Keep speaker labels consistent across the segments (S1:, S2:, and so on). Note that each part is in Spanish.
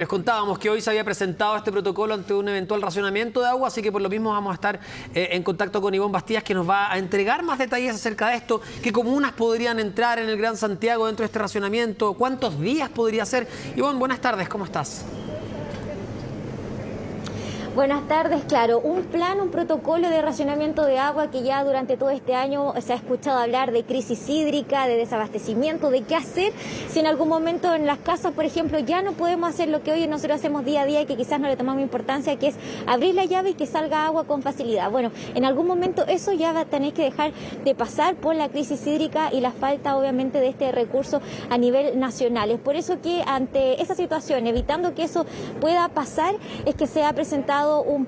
S1: Les contábamos que hoy se había presentado este protocolo ante un eventual racionamiento de agua, así que por lo mismo vamos a estar en contacto con Ivonne Bastías, que nos va a entregar más detalles acerca de esto, qué comunas podrían entrar en el Gran Santiago dentro de este racionamiento, cuántos días podría ser. Ivonne, buenas tardes, ¿cómo estás?
S2: Buenas tardes, claro, un protocolo de racionamiento de agua que ya durante todo este año se ha escuchado hablar de crisis hídrica, de desabastecimiento, de qué hacer si en algún momento en las casas, por ejemplo, ya no podemos hacer lo que hoy nosotros hacemos día a día y que quizás no le tomamos importancia, que es abrir la llave y que salga agua con facilidad. Bueno, en algún momento eso ya va a tener que dejar de pasar por la crisis hídrica y la falta obviamente de este recurso a nivel nacional. Es por eso que ante esa situación, evitando que eso pueda pasar, es que se ha presentado un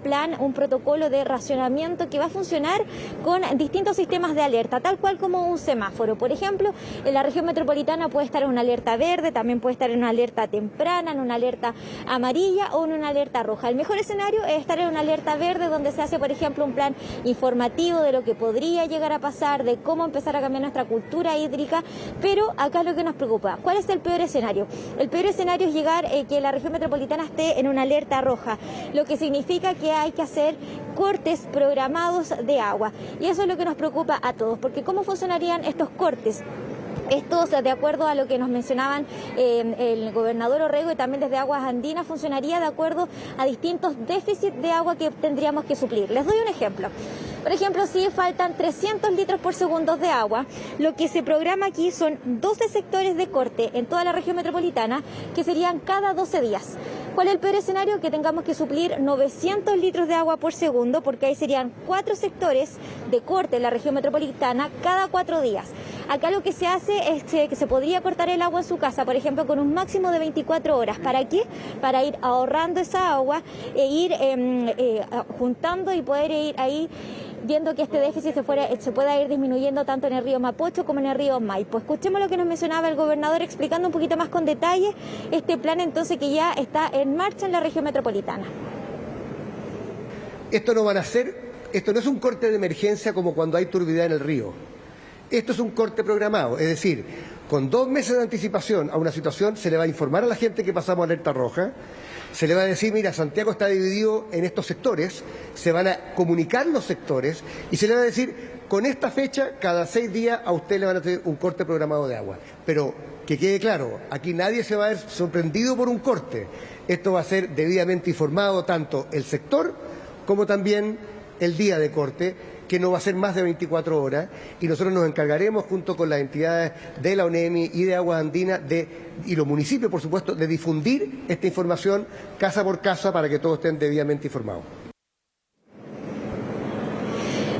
S2: protocolo de racionamiento que va a funcionar con distintos sistemas de alerta, tal cual como un semáforo. Por ejemplo, en la región metropolitana puede estar en una alerta verde, también puede estar en una alerta temprana, en una alerta amarilla o en una alerta roja. El mejor escenario es estar en una alerta verde, donde se hace, por ejemplo, un plan informativo de lo que podría llegar a pasar, de cómo empezar a cambiar nuestra cultura hídrica, pero acá lo que nos preocupa, ¿cuál es el peor escenario? El peor escenario es llegar que la región metropolitana esté en una alerta roja, lo que significa que hay que hacer cortes programados de agua. Y eso es lo que nos preocupa a todos, porque ¿cómo funcionarían estos cortes? Estos, de acuerdo a lo que nos mencionaban el gobernador Orrego y también desde Aguas Andinas, funcionaría de acuerdo a distintos déficits de agua que tendríamos que suplir. Les doy un ejemplo. Por ejemplo, si faltan 300 litros por segundo de agua, lo que se programa aquí son 12 sectores de corte en toda la región metropolitana, que serían cada 12 días. ¿Cuál es el peor escenario? Que tengamos que suplir 900 litros de agua por segundo, porque ahí serían 4 sectores de corte en la región metropolitana cada 4 días. Acá lo que se hace es que se podría cortar el agua en su casa, por ejemplo, con un máximo de 24 horas. ¿Para qué? Para ir ahorrando esa agua e ir juntando y poder ir ahí viendo que este déficit se pueda ir disminuyendo tanto en el río Mapocho como en el río Maipo. Escuchemos lo que nos mencionaba el gobernador explicando un poquito más con detalle este plan entonces que ya está en marcha en la región metropolitana.
S3: Esto no es un corte de emergencia como cuando hay turbidez en el río. Esto es un corte programado, es decir, con 2 meses de anticipación a una situación se le va a informar a la gente que pasamos a alerta roja, se le va a decir, mira, Santiago está dividido en estos sectores, se van a comunicar los sectores y se le va a decir, con esta fecha, cada 6 días a usted le van a hacer un corte programado de agua. Pero que quede claro, aquí nadie se va a ver sorprendido por un corte. Esto va a ser debidamente informado tanto el sector como también el día de corte, que no va a ser más de 24 horas, y nosotros nos encargaremos junto con las entidades de la ONEMI y de Aguas Andinas y los municipios, por supuesto, de difundir esta información casa por casa para que todos estén debidamente informados.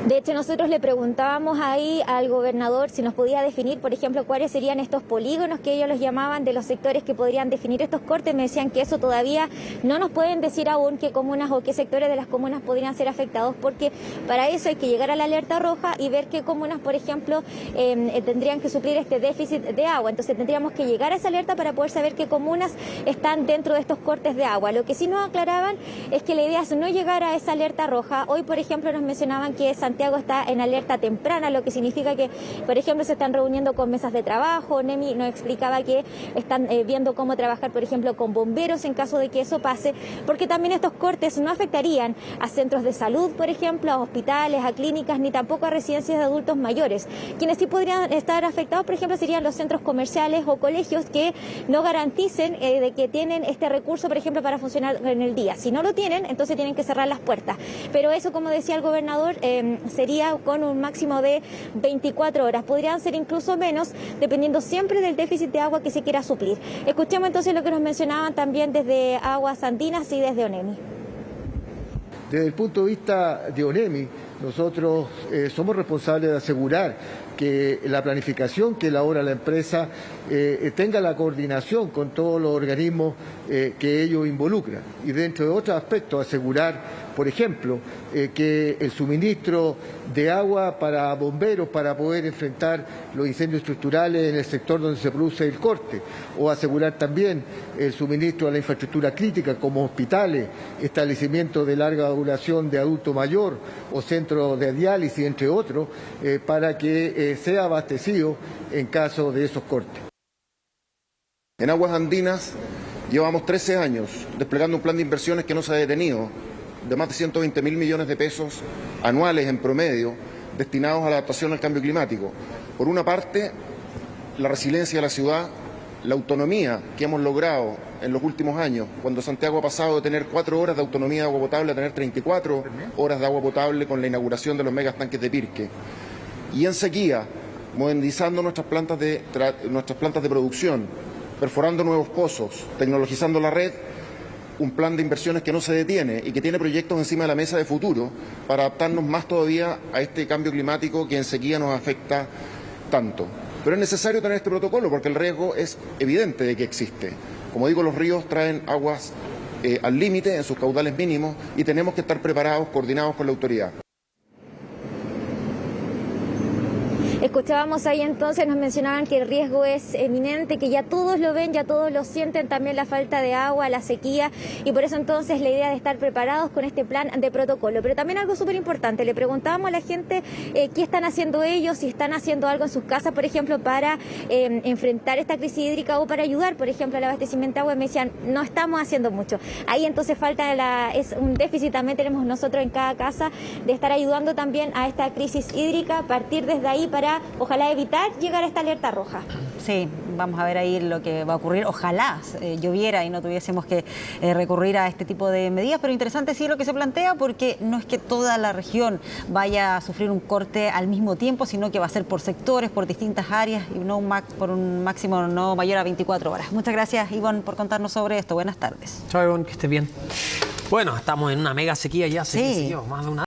S2: De hecho, nosotros le preguntábamos ahí al gobernador si nos podía definir, por ejemplo, cuáles serían estos polígonos que ellos los llamaban de los sectores que podrían definir estos cortes. Me decían que eso todavía no nos pueden decir aún qué comunas o qué sectores de las comunas podrían ser afectados, porque para eso hay que llegar a la alerta roja y ver qué comunas, por ejemplo, tendrían que suplir este déficit de agua. Entonces tendríamos que llegar a esa alerta para poder saber qué comunas están dentro de estos cortes de agua. Lo que sí nos aclaraban es que la idea es no llegar a esa alerta roja. Hoy, por ejemplo, nos mencionaban que Santiago está en alerta temprana, lo que significa que, por ejemplo, se están reuniendo con mesas de trabajo. Nemi nos explicaba que están viendo cómo trabajar, por ejemplo, con bomberos en caso de que eso pase, porque también estos cortes no afectarían a centros de salud, por ejemplo, a hospitales, a clínicas, ni tampoco a residencias de adultos mayores. Quienes sí podrían estar afectados, por ejemplo, serían los centros comerciales o colegios que no garanticen de que tienen este recurso, por ejemplo, para funcionar en el día. Si no lo tienen, entonces tienen que cerrar las puertas. Pero eso, como decía el gobernador, sería con un máximo de 24 horas. Podrían ser incluso menos, dependiendo siempre del déficit de agua que se quiera suplir. Escuchemos entonces lo que nos mencionaban también desde Aguas Andinas y desde ONEMI.
S4: Desde el punto de vista de ONEMI, nosotros somos responsables de asegurar que la planificación que elabora la empresa tenga la coordinación con todos los organismos que ellos involucran. Y dentro de otros aspectos, asegurar, por ejemplo, que el suministro de agua para bomberos para poder enfrentar los incendios estructurales en el sector donde se produce el corte, o asegurar también el suministro a la infraestructura crítica como hospitales, establecimientos de larga duración de adulto mayor o centros de diálisis, entre otros, para que sea abastecido en caso de esos cortes.
S5: En Aguas Andinas Llevamos 13 años desplegando un plan de inversiones que no se ha detenido, de más de 120.000 millones de pesos anuales en promedio, destinados a la adaptación al cambio climático. Por una parte, la resiliencia de la ciudad, la autonomía que hemos logrado en los últimos años, cuando Santiago ha pasado de tener 4 horas de autonomía de agua potable a tener 34 horas de agua potable con la inauguración de los megastanques de Pirque. Y en sequía, modernizando nuestras plantas de producción, perforando nuevos pozos, tecnologizando la red, un plan de inversiones que no se detiene y que tiene proyectos encima de la mesa de futuro para adaptarnos más todavía a este cambio climático que en sequía nos afecta tanto. Pero es necesario tener este protocolo porque el riesgo es evidente de que existe. Como digo, los ríos traen aguas al límite en sus caudales mínimos y tenemos que estar preparados, coordinados con la autoridad.
S2: Escuchábamos ahí entonces, nos mencionaban que el riesgo es eminente, que ya todos lo ven, ya todos lo sienten, también la falta de agua, la sequía, y por eso entonces la idea de estar preparados con este plan de protocolo. Pero también algo súper importante, le preguntábamos a la gente qué están haciendo ellos, si están haciendo algo en sus casas, por ejemplo, para enfrentar esta crisis hídrica o para ayudar, por ejemplo, al abastecimiento de agua, y me decían, no estamos haciendo mucho. Ahí entonces es un déficit también tenemos nosotros en cada casa de estar ayudando también a esta crisis hídrica, partir desde ahí para ojalá evitar llegar a esta alerta roja.
S6: Sí, vamos a ver ahí lo que va a ocurrir. Ojalá lloviera y no tuviésemos que recurrir a este tipo de medidas, pero interesante sí lo que se plantea, porque no es que toda la región vaya a sufrir un corte al mismo tiempo, sino que va a ser por sectores, por distintas áreas y no por un máximo no mayor a 24 horas. Muchas gracias, Ivonne, por contarnos sobre esto. Buenas tardes.
S1: Chao, Ivonne, que estés bien. Bueno, estamos en una mega sequía ya hace,
S6: sí.
S1: qué sé yo, más de una